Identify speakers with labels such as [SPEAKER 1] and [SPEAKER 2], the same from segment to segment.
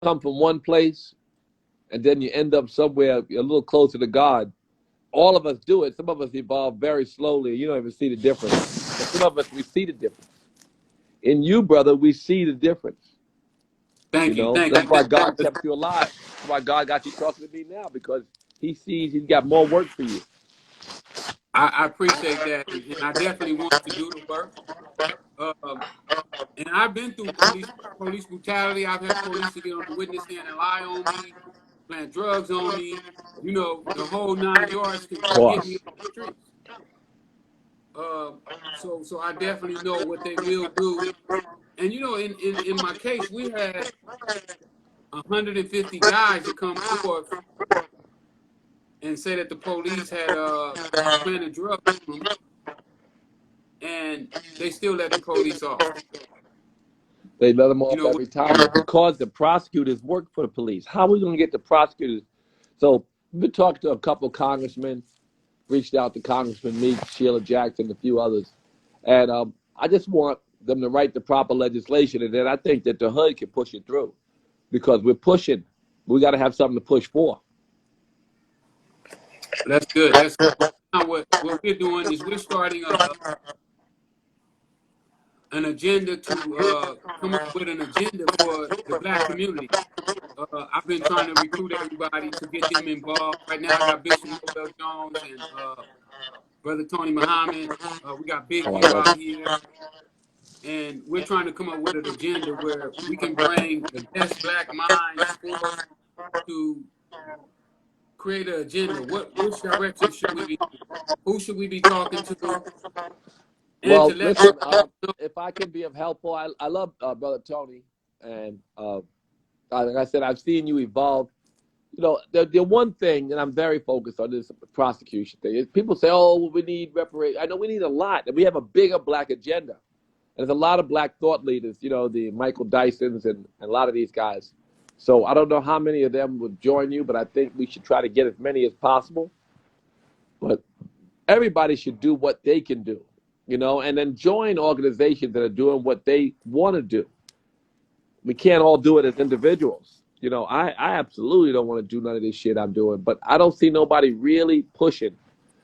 [SPEAKER 1] come from one place and then you end up somewhere a little closer to God. All of us do it. Some of us evolve very slowly. You don't even see the difference. But some of us, we see the difference. In you, brother, we see the difference. You
[SPEAKER 2] Thank you.
[SPEAKER 1] know,
[SPEAKER 2] Thank
[SPEAKER 1] that's
[SPEAKER 2] you.
[SPEAKER 1] why God kept you alive. That's why God got you talking to me now, because he sees he's got more work for you.
[SPEAKER 2] I appreciate that, and I definitely want to do the work. Um, and I've been through police brutality. I've had police to get on the witness stand and lie on me, plant drugs on me. You know, the whole 9 yards to
[SPEAKER 1] Of
[SPEAKER 2] get me
[SPEAKER 1] course.
[SPEAKER 2] off the streets. Uh, so I definitely know what they will do. And you know, in my case, we had 150 guys that come forth and say that the police had planted drugs on them, and they still let the police off.
[SPEAKER 1] They let them
[SPEAKER 2] You
[SPEAKER 1] off
[SPEAKER 2] know,
[SPEAKER 1] every time because the prosecutors work for the police. How are we going to get the prosecutors? So we've been talking to a couple of congressmen, reached out to Congressman Meek, Sheila Jackson, and a few others. And I just want them to write the proper legislation. And then I think that the HUD can push it through, because we're pushing. We got to have something to push for.
[SPEAKER 2] that's good. That's good. Now what we're doing is we're starting an agenda to come up with an agenda for the Black community. I've been trying to recruit everybody to get them involved. Right now, I got Bishop Noel Jones and Brother Tony Muhammad. We got Big
[SPEAKER 1] Oh, I
[SPEAKER 2] U
[SPEAKER 1] love
[SPEAKER 2] out
[SPEAKER 1] it.
[SPEAKER 2] here. And we're trying to come up with an agenda where we can bring the best Black minds forth to create an agenda. Which direction should we be? Who should we be talking to? And to
[SPEAKER 1] Well,
[SPEAKER 2] let
[SPEAKER 1] listen,
[SPEAKER 2] everybody know.
[SPEAKER 1] if I can be of helpful, I love Brother Tony. And like I said, I've seen you evolve. You know, the one thing, and I'm very focused on this prosecution thing, is people say, oh, we need reparation. I know we need a lot, and we have a bigger Black agenda. And there's a lot of Black thought leaders, you know, the Michael Dysons and a lot of these guys. So I don't know how many of them would join you, but I think we should try to get as many as possible. But everybody should do what they can do, you know, and then join organizations that are doing what they want to do. We can't all do it as individuals. You know, I absolutely don't want to do none of this shit I'm doing, but I don't see nobody really pushing.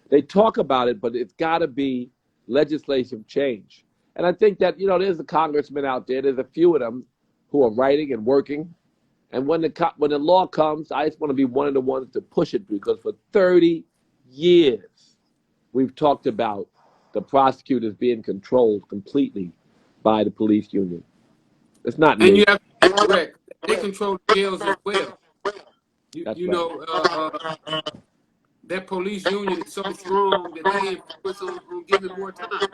[SPEAKER 1] They talk about it, but it's got to be legislative change. And I think that, you know, there's a congressman out there, there's a few of them who are writing and working. And when the law comes, I just want to be one of the ones to push it, because for 30 years, we've talked about the prosecutors being controlled completely by the police union. It's not
[SPEAKER 2] And you
[SPEAKER 1] new.
[SPEAKER 2] have to be correct. They control the jails as well.
[SPEAKER 1] That's
[SPEAKER 2] You
[SPEAKER 1] right.
[SPEAKER 2] know, that police union is so strong that they influence on giving more time.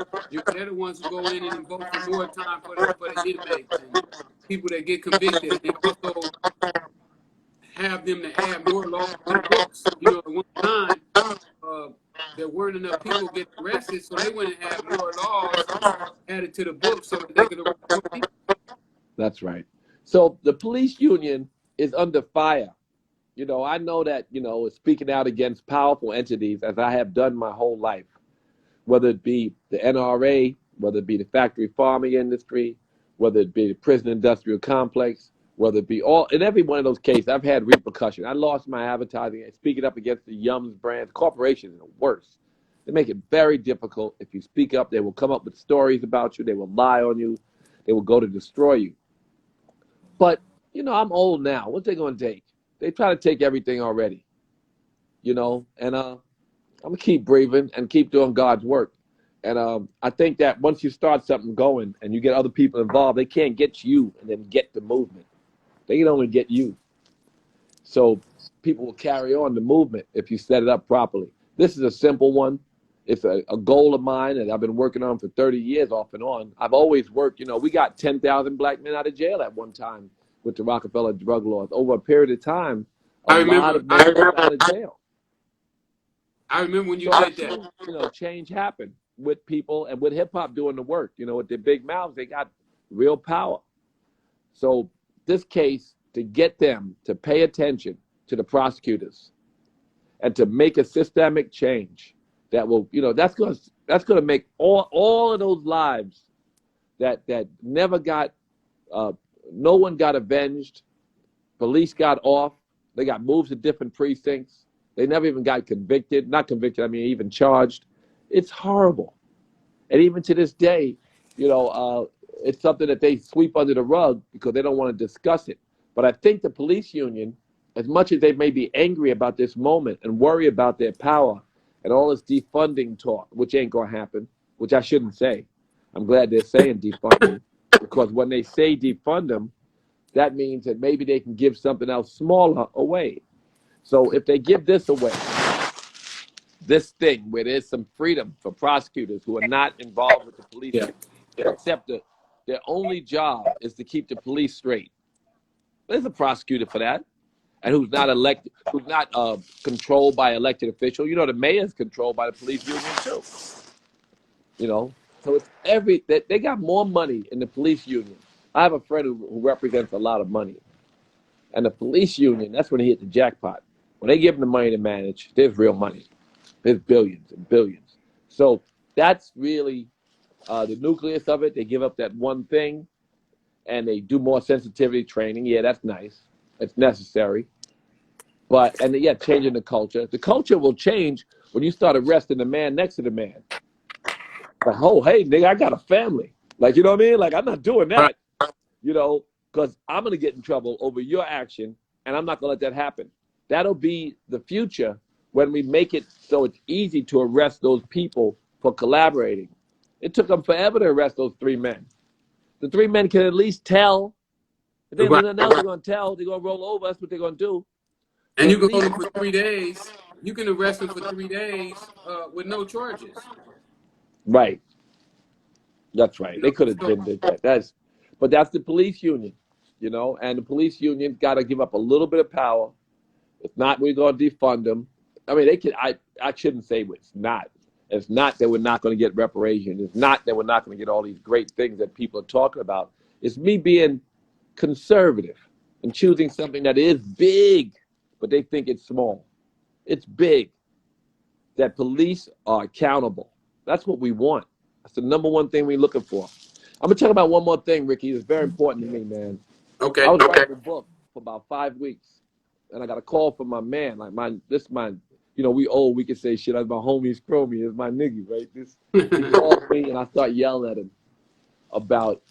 [SPEAKER 2] They're the ones who go in and vote for more time for the inmates and people that get convicted. And they also have them to add more laws to the books. You know, at one time, uh, there weren't enough people getting arrested, so they went and had more laws added to the book so that they could arrest more people.
[SPEAKER 1] That's right. So the police union is under fire. You know, I know that, you know, speaking out against powerful entities, as I have done my whole life, whether it be the NRA, whether it be the factory farming industry, whether it be the prison industrial complex, whether it be all, in every one of those cases, I've had repercussion. I lost my advertising, speaking up against the Yums brands. Corporations are worse. They make it very difficult. If you speak up, they will come up with stories about you. They will lie on you. They will go to destroy you. But, you know, I'm old now. What's they going to take? They try to take everything already, you know, and I'm going to keep breathing and keep doing God's work. And I think that once you start something going and you get other people involved, they can't get you and then get the movement. They can only get you. So people will carry on the movement if you set it up properly. This is a simple one. It's a goal of mine that I've been working on for 30 years off and on. I've always worked, you know, we got 10,000 Black men out of jail at one time with the Rockefeller drug laws. Over a period of time, a
[SPEAKER 2] I
[SPEAKER 1] lot
[SPEAKER 2] remember,
[SPEAKER 1] of men got out of jail.
[SPEAKER 2] I remember when you
[SPEAKER 1] So I've
[SPEAKER 2] did that.
[SPEAKER 1] seen, you know, change happen with people and with hip hop doing the work. You know, with their big mouths, they got real power. So this case, to get them to pay attention to the prosecutors and to make a systemic change that will, you know, that's gonna make all of those lives that never got, no one got avenged, Police got off. They got moved to different precincts. They never even got convicted. Not convicted, I mean even charged. It's horrible. And even to this day, it's something that they sweep under the rug because they don't want to discuss it. But I think the police union, as much as they may be angry about this moment and worry about their power and all this defunding talk, which ain't going to happen, which I shouldn't say. I'm glad they're saying defunding, because when they say defund them, that means that maybe they can give something else smaller away. So if they give this away, this thing where there's some freedom for prosecutors who are not involved with the police, except their only job is to keep the police straight. There's a prosecutor for that, and who's not elected, who's not controlled by elected official. The mayor's controlled by the police union too. So it's they got more money in the police union. I have a friend who represents a lot of money, and the police union, that's when he hit the jackpot. When they give him the money to manage, there's real money. There's billions and billions. So that's really the nucleus of it. They give up that one thing, and they do more sensitivity training. Yeah, that's nice. It's necessary. But, and yeah, changing the culture. The culture will change when you start arresting the man next to the man. Like, oh, hey, nigga, I got a family. Like, you know what I mean? Like, I'm not doing that, because I'm going to get in trouble over your action, and I'm not going to let that happen. That'll be the future when we make it so it's easy to arrest those people for collaborating. It took them forever to arrest those 3 men. The 3 men can at least tell. If they have nothing else they're going to tell, they're going to roll over. That's what they're going to do.
[SPEAKER 2] And you can hold them for 3 days. You can arrest them for 3 days with no charges.
[SPEAKER 1] Right. That's right. They could have did that. But that's the police union, and the police union got to give up a little bit of power. If not, we're going to defund them. I mean, they could. I shouldn't say it's not. It's not that we're not going to get reparations. It's not that we're not going to get all these great things that people are talking about. It's me being conservative and choosing something that is big, but they think it's small. It's big. That police are accountable. That's what we want. That's the number one thing we're looking for. I'm going to talk about one more thing, Ricky. It's very important to me, man.
[SPEAKER 2] Okay.
[SPEAKER 1] I was writing a book for about 5 weeks, and I got a call from my man. Like, we old, we can say shit. That's my homie's chromie. It's my nigga, right? He called me, and I start yelling at him about,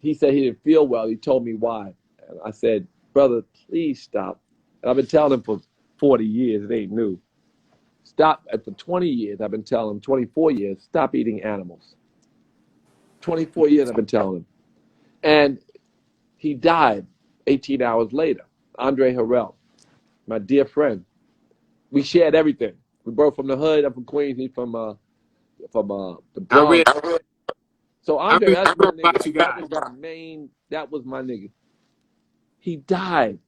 [SPEAKER 1] he said he didn't feel well. He told me why. And I said, brother, please stop. And I've been telling him for 40 years. It ain't new. Stop. And for 20 years, I've been telling him, 24 years, stop eating animals. 24 years I've been telling him. And he died 18 hours later. Andre Harrell, my dear friend. We shared everything. We both from the hood. I'm from Queens. He's from the Bronx. So Andre, that's my nigga. That was my nigga. He died.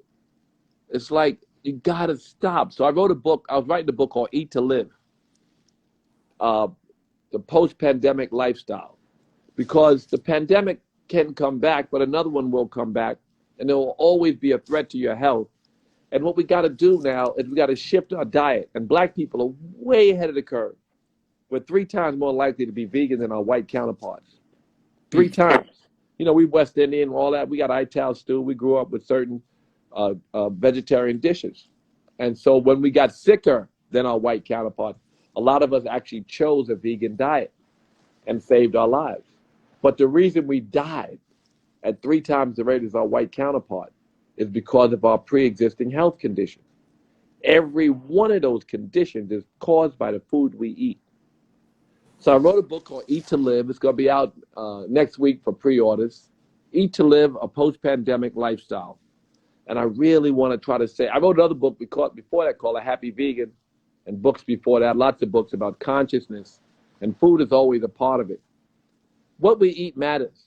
[SPEAKER 1] It's like, you gotta stop. So I wrote a book. I was writing a book called Eat to Live, the post-pandemic lifestyle, because the pandemic can come back, but another one will come back, and there will always be a threat to your health. And what we got to do now is we got to shift our diet. And black people are way ahead of the curve. We're 3 times more likely to be vegan than our white counterparts. 3 times. We West Indian, all that. We got Ital stew. We grew up with certain vegetarian dishes. And so when we got sicker than our white counterparts, a lot of us actually chose a vegan diet and saved our lives. But the reason we died at 3 times the rate as our white counterpart is because of our pre-existing health conditions. Every one of those conditions is caused by the food we eat. So I wrote a book called Eat to Live. It's going to be out next week for pre-orders. Eat to Live, a post-pandemic lifestyle. And I really want to try to say, I wrote another book before that called A Happy Vegan, and books before that, lots of books about consciousness, and food is always a part of it. What we eat matters.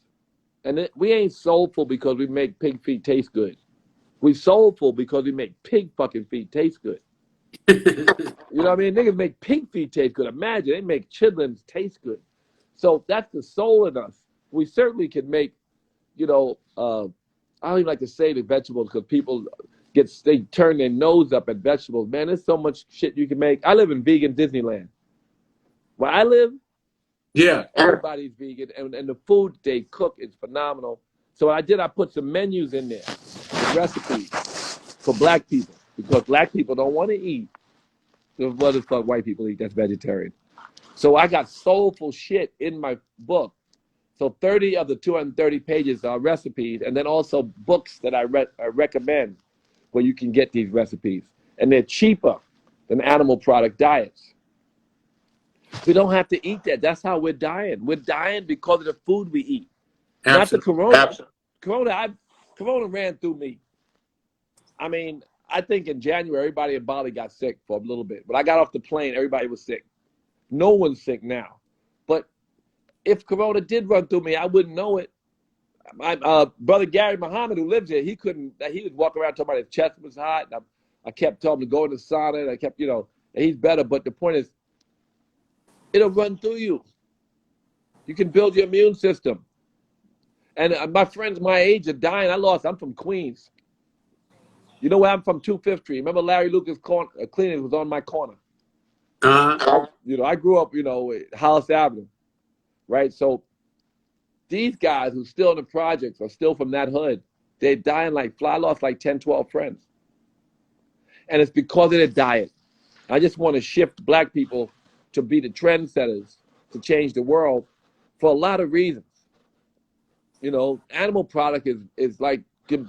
[SPEAKER 1] And we ain't soulful because we make pig feet taste good. We soulful because we make pig fucking feet taste good. You know what I mean? Niggas make pig feet taste good. Imagine, they make chitlins taste good. So that's the soul in us. We certainly can make, I don't even like to say the vegetables because people they turn their nose up at vegetables. Man, there's so much shit you can make. I live in vegan Disneyland. Where I live, everybody's vegan, and the food they cook is phenomenal. So what I did, I put some menus in there, recipes. for black people, because black people don't want to eat what the fuck white people eat that's vegetarian. So I got soulful shit in my book. So 30 of the 230 pages are recipes, and then also books that I recommend where you can get these recipes. And they're cheaper than animal product diets. We don't have to eat that. That's how we're dying. We're dying because of the food we eat.
[SPEAKER 2] Absolutely.
[SPEAKER 1] Not the corona.
[SPEAKER 2] Absolutely.
[SPEAKER 1] Corona ran through me. I mean, I think in January, everybody in Bali got sick for a little bit. But I got off the plane, everybody was sick. No one's sick now. But if corona did run through me, I wouldn't know it. My brother Gary Muhammad, who lives here, he would walk around talking about his chest was hot. And I kept telling him to go in the sauna, and I kept, and he's better. But the point is, it'll run through you. You can build your immune system. And my friends my age are dying. I'm from Queens. You know where I'm from? 2 Fifth Street. Remember Larry Lucas Clinic was on my corner. I grew up, at Hollis Avenue, right? So these guys who still in the projects are still from that hood. They're dying like fly. I lost like 10, 12 friends. And it's because of their diet. I just want to shift black people to be the trendsetters to change the world for a lot of reasons. Animal product is like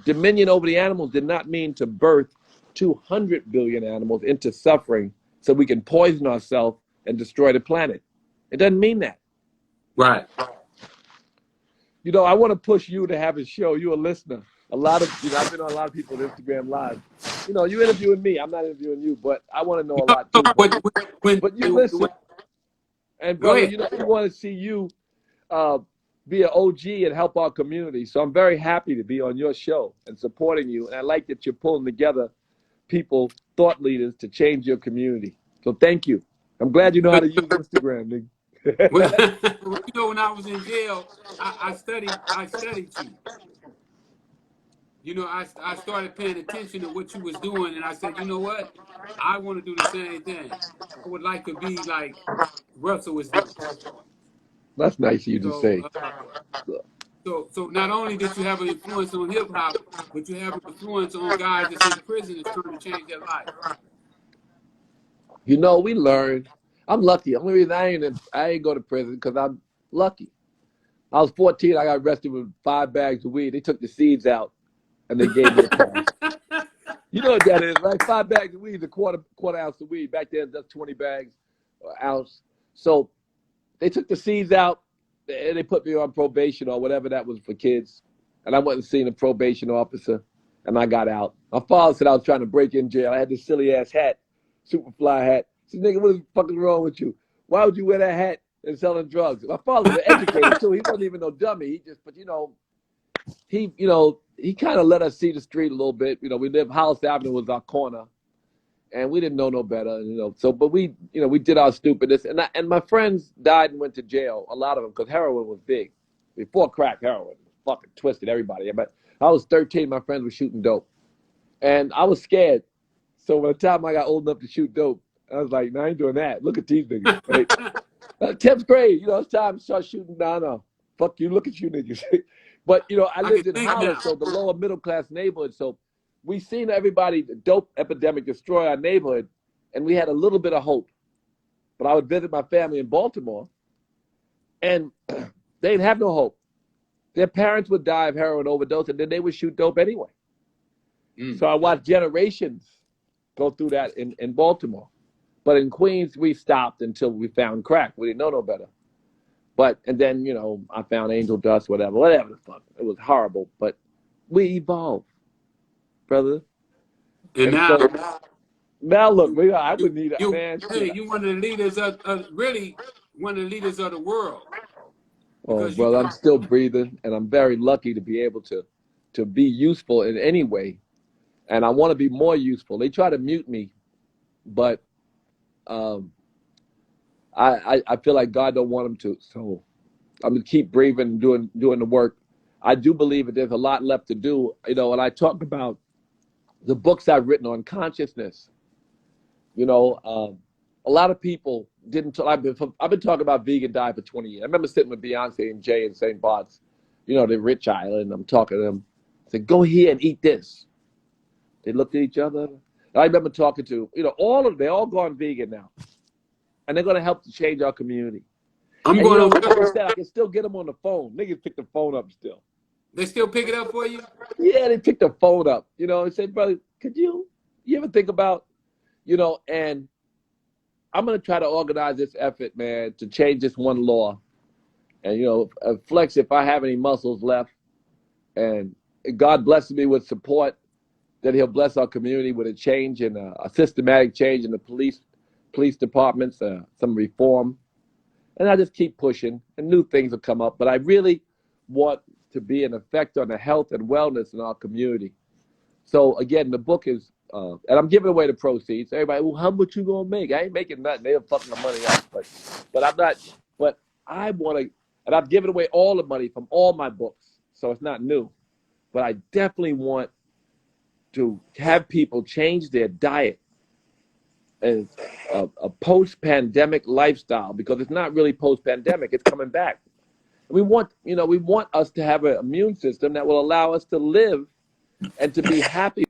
[SPEAKER 1] dominion over the animals did not mean to birth 200 billion animals into suffering so we can poison ourselves and destroy the planet. It doesn't mean that.
[SPEAKER 2] Right.
[SPEAKER 1] I want to push you to have a show. You're a listener. A lot of, I've been on a lot of people's Instagram live. You interviewing me. I'm not interviewing you, but I want to know a lot too. But you listen. And brother, we want to see you be an OG and help our community. So I'm very happy to be on your show and supporting you. And I like that you're pulling together people, thought leaders to change your community. So thank you. I'm glad you know how to use Instagram, nigga.
[SPEAKER 2] When I was in jail, I studied you. I started paying attention to what you was doing, and I said, you know what? I want to do the same thing. I would like to be like Russell was doing.
[SPEAKER 1] That's nice of you to say.
[SPEAKER 2] So not only did you have an influence on hip hop, but you have an influence on guys that's in prison that's trying to change their life.
[SPEAKER 1] We learned. I'm lucky. The only reason I ain't go to prison because I'm lucky. I was 14. I got arrested with 5 bags of weed. They took the seeds out, and they gave me a pass. You know what that is, right? 5 bags of weed is a quarter ounce of weed. Back then, that's 20 bags an ounce. So they took the seeds out, and they put me on probation or whatever that was for kids. And I went and seen a probation officer, and I got out. My father said I was trying to break in jail. I had this silly-ass hat, Superfly hat. He said, nigga, what is fucking wrong with you? Why would you wear that hat and selling drugs? My father was an educator, too. He wasn't even no dummy. He kind of let us see the street a little bit. We lived, Hollis Avenue was our corner, and we didn't know no better. But we did our stupidness. And my friends died and went to jail, a lot of them, because heroin was big. Before crack, heroin fucking twisted everybody. But I was 13, my friends were shooting dope. And I was scared. So by the time I got old enough to shoot dope, I was like, I ain't doing that. Look at these niggas. Right? 10th grade, it's time to start shooting. No. Fuck you, look at you niggas. But, I lived in Hollis, so the lower middle class neighborhood. So we seen everybody, the dope epidemic destroy our neighborhood, and we had a little bit of hope. But I would visit my family in Baltimore, and they didn't have no hope. Their parents would die of heroin overdose, and then they would shoot dope anyway. So I watched generations go through that in Baltimore. But in Queens, we stopped until we found crack. We didn't know no better. And then, I found angel dust, whatever the fuck. It was horrible, but we evolved, brother.
[SPEAKER 2] And
[SPEAKER 1] now look, I would need a man.
[SPEAKER 2] Hey, you one of the leaders really one of the leaders of the world.
[SPEAKER 1] Oh, brother, I'm still breathing, and I'm very lucky to be able to be useful in any way. And I want to be more useful. They try to mute me, but I feel like God don't want them to. So I'm gonna keep breathing, doing the work. I do believe that there's a lot left to do. When I talk about the books I've written on consciousness, a lot of people didn't. I've been talking about vegan diet for 20 years. I remember sitting with Beyonce and Jay in St. Bart's, the rich island. I'm talking to them. I said, go here and eat this. They looked at each other. I remember talking to, all of them, they're all gone vegan now. And they're going to help to change our community.
[SPEAKER 2] I'm
[SPEAKER 1] And
[SPEAKER 2] going over
[SPEAKER 1] like
[SPEAKER 2] there.
[SPEAKER 1] you said, I can still get them on the phone. Niggas pick the phone up still.
[SPEAKER 2] They still pick it up for you?
[SPEAKER 1] Yeah, they pick the phone up, and say, brother, you ever think about, and I'm going to try to organize this effort, man, to change this one law. And, Flex, if I have any muscles left, and God blesses me with support, that he'll bless our community with a change and a systematic change in the police departments, some reform. And I just keep pushing, and new things will come up. But I really want to be an effect on the health and wellness in our community. So, again, the book is, and I'm giving away the proceeds. Everybody, well, how much you going to make? I ain't making nothing. They're fucking the money up. But I'm not, but I want to, and I've given away all the money from all my books. So it's not new. But I definitely want to have people change their diet as a post-pandemic lifestyle, because it's not really post-pandemic, it's coming back. We want us to have an immune system that will allow us to live and to be happy.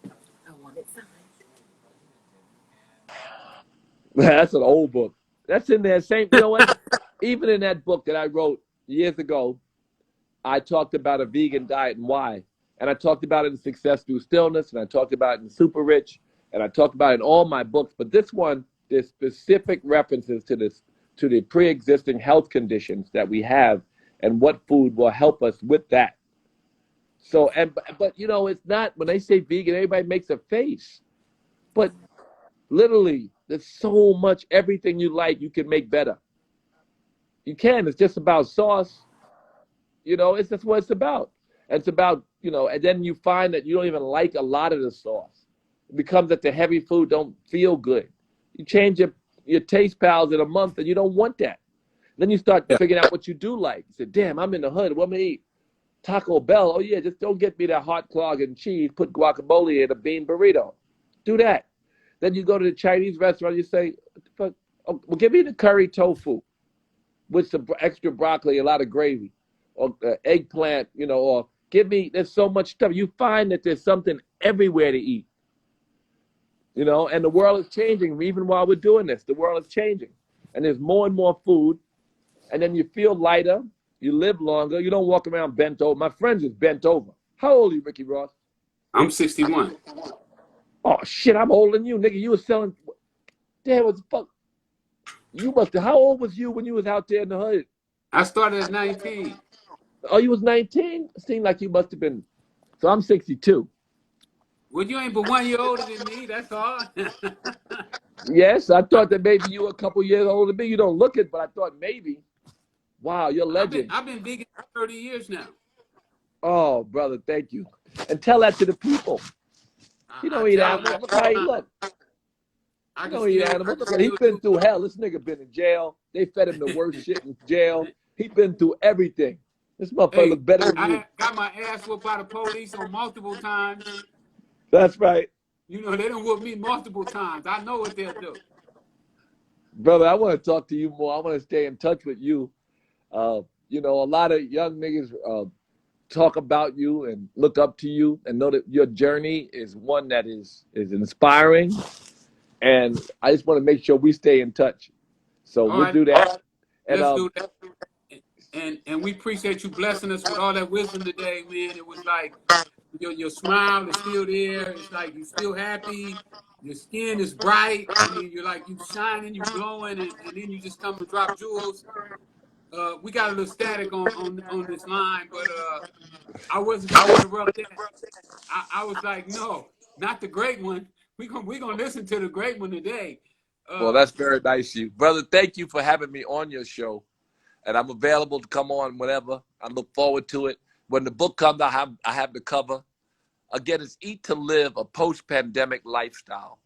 [SPEAKER 3] I want it signed.
[SPEAKER 1] That's an old book. That's in there. Same, you know what? Even in that book that I wrote years ago, I talked about a vegan diet and why. And I talked about it in Success Through Stillness, and I talked about it in Super Rich, and I talked about it in all my books. But this one, there's specific references to the pre-existing health conditions that we have and what food will help us with that. So, but it's not, when they say vegan, everybody makes a face. But literally, there's so much, everything you like, you can make better. You can. It's just about sauce. It's just what it's about. It's about, and then you find that you don't even like a lot of the sauce. It becomes that the heavy food don't feel good. You change your taste pals in a month and you don't want that. Then you start figuring out what you do like. You say, damn, I'm in the hood. What am I eat? Taco Bell. Oh, yeah, just don't get me that hot clog and cheese. Put guacamole in a bean burrito. Do that. Then you go to the Chinese restaurant. You say, well, give me the curry tofu with some extra broccoli, a lot of gravy, or eggplant, or give me, there's so much stuff. You find that there's something everywhere to eat. And the world is changing. Even while we're doing this, the world is changing. And there's more and more food. And then you feel lighter. You live longer. You don't walk around bent over. My friends is bent over. How old are you, Ricky Ross?
[SPEAKER 2] I'm 61.
[SPEAKER 1] Oh, shit, I'm older than you, nigga. You were selling, damn, what the fuck? You must have, how old was you when you was out there in the hood?
[SPEAKER 2] I started at 19.
[SPEAKER 1] Oh, you was 19? It seemed like you must have been, so I'm 62.
[SPEAKER 2] Well, you ain't but 1 year older than me, that's all.
[SPEAKER 1] Yes, I thought that maybe you were a couple years older than me. You don't look it, but I thought maybe. Wow, you're a legend.
[SPEAKER 2] I've been vegan for 30 years now.
[SPEAKER 1] Oh, brother, thank you. And tell that to the people. You don't eat animals. Look how he look. You don't eat animals. Look, he's been through hell. This nigga been in jail. They fed him the worst shit in jail. He been through everything. This motherfucker look better than you.
[SPEAKER 2] I got my ass whooped by the police on multiple times.
[SPEAKER 1] That's right.
[SPEAKER 2] They done whoop me multiple times. I know what they'll do.
[SPEAKER 1] Brother, I want to talk to you more. I want to stay in touch with you. A lot of young niggas talk about you and look up to you and know that your journey is one that is inspiring. And I just want to make sure we stay in touch. So we'll do that. And,
[SPEAKER 2] let's do that. And we appreciate you blessing us with all that wisdom today, man. It was like your smile is still there. It's like you're still happy. Your skin is bright. I mean, you're like, you shining, you glowing, and then you just come to drop jewels. We got a little static on this line, but I wasn't going to interrupt that. I was like, no, not the great one. We're gonna listen to the great one today.
[SPEAKER 1] Well, that's very nice of you. Brother, thank you for having me on your show. And I'm available to come on whenever. I look forward to it. When the book comes, I have the cover. Again, it's Eat to Live, a post-pandemic lifestyle.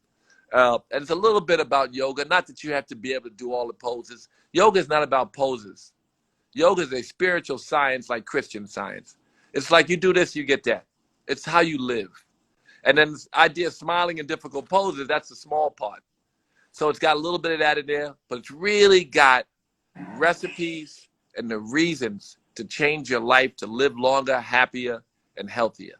[SPEAKER 1] And it's a little bit about yoga. Not that you have to be able to do all the poses. Yoga is not about poses. Yoga is a spiritual science like Christian science. It's like you do this, you get that. It's how you live. And then this idea of smiling in difficult poses, that's the small part. So it's got a little bit of that in there, but it's really got recipes and the reasons to change your life, to live longer, happier, and healthier.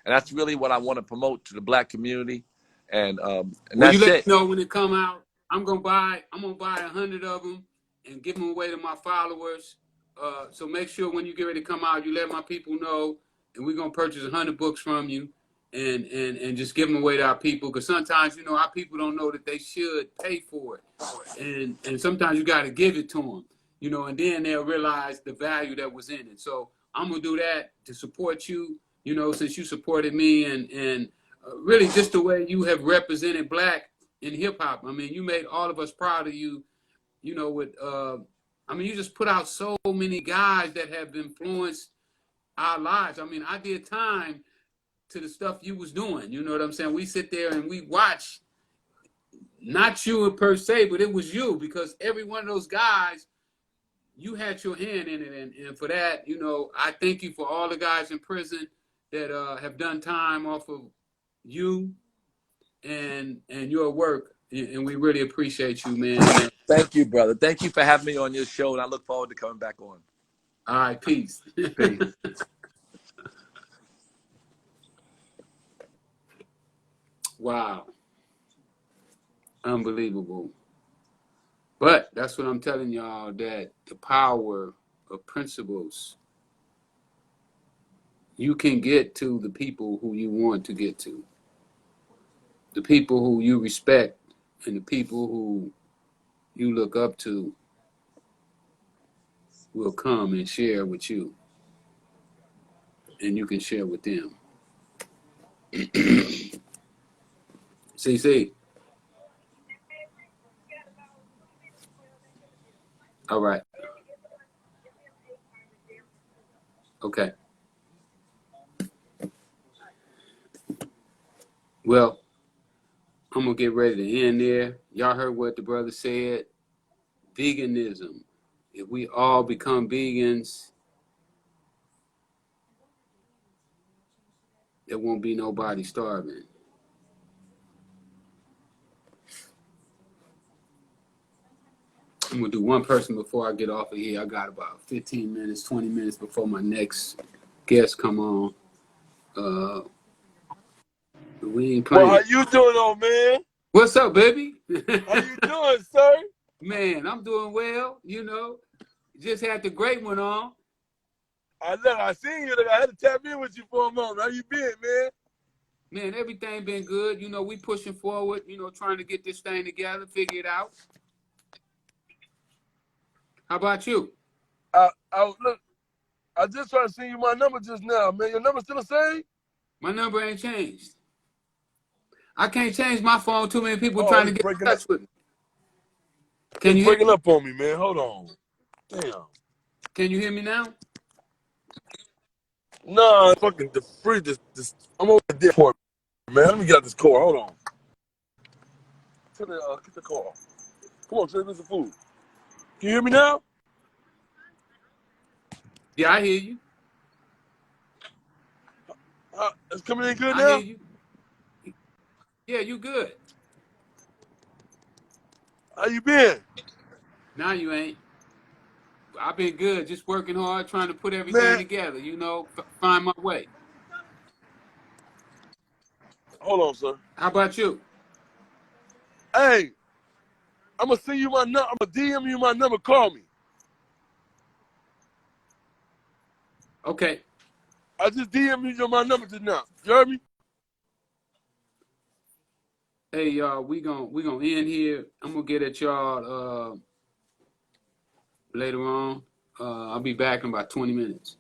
[SPEAKER 1] And that's really what I want to promote to the black community. And
[SPEAKER 2] Well, you
[SPEAKER 1] that's
[SPEAKER 2] let me
[SPEAKER 1] it.
[SPEAKER 2] know when it come out. I'm gonna buy 100 of them and give them away to my followers. So make sure when you get ready to come out, you let my people know, and we're gonna purchase 100 books from you, and just give them away to our people. Because sometimes, you know, our people don't know that they should pay for it, and sometimes you got to give it to them, you know, and then they'll realize the value that was in it. So I'm gonna do that to support you, you know, since you supported me, and really just the way you have represented black in hip hop. I mean, you made all of us proud of you, you know, with I mean, you just put out so many guys that have influenced our lives. I mean, I did time to the stuff you was doing. You know what I'm saying? We sit there and we watch, not you per se, but it was you, because every one of those guys, you had your hand in it. And for that, you know, I thank you for all the guys in prison that have done time off of you and your work. And we really appreciate you, man.
[SPEAKER 1] Thank you, brother. Thank you for having me on your show, and I look forward to coming back on.
[SPEAKER 2] All right, peace.
[SPEAKER 1] Peace.
[SPEAKER 2] Wow. Unbelievable. But that's what I'm telling y'all, that the power of principles, you can get to the people who you want to get to, the people who you respect, and the people who you look up to will come and share with you, and you can share with them. CC. All right. Okay. Well, I'm going to get ready to end there. Y'all heard what the brother said. Veganism. If we all become vegans, there won't be nobody starving. I'm going to do one person before I get off of here. I got about 15 minutes, 20 minutes before my next guest come on. We ain't playing.
[SPEAKER 3] Well, how you doing, old man?
[SPEAKER 2] What's up, baby?
[SPEAKER 3] How you doing, sir?
[SPEAKER 2] Man, I'm doing well. You know, just had the great one on.
[SPEAKER 3] I seen you. I had to tap in with you for a moment. How you been, man?
[SPEAKER 2] Man, everything been good. You know, we pushing forward, you know, trying to get this thing together, figure it out. How about you?
[SPEAKER 3] Look, I just tried to send you my number just now, man. Your number still the same?
[SPEAKER 2] My number ain't changed. I can't change my phone. Too many people trying to get in touch with me. Can you
[SPEAKER 3] breaking up on me, man? Hold on. Damn.
[SPEAKER 2] Can you hear me now?
[SPEAKER 3] Nah, fucking the fridge. I'm over the airport, man. Let me get out this car. Hold on. Get the car. Come on, Trey. Get some food. Can you hear me now?
[SPEAKER 2] Yeah, I hear you.
[SPEAKER 3] It's coming in good now?
[SPEAKER 2] I hear you. Yeah, you good.
[SPEAKER 3] How you been?
[SPEAKER 2] Now you ain't. I've been good, just working hard, trying to put everything together, you know, find my way.
[SPEAKER 3] Hold on, sir.
[SPEAKER 2] How about you?
[SPEAKER 3] Hey, I'm going to send you my number. I'm going to DM you my number. Call me.
[SPEAKER 2] Okay.
[SPEAKER 3] I just DM you my number just now. You heard me?
[SPEAKER 2] Hey, y'all, we gonna end here. I'm gonna get at y'all later on. I'll be back in about 20 minutes.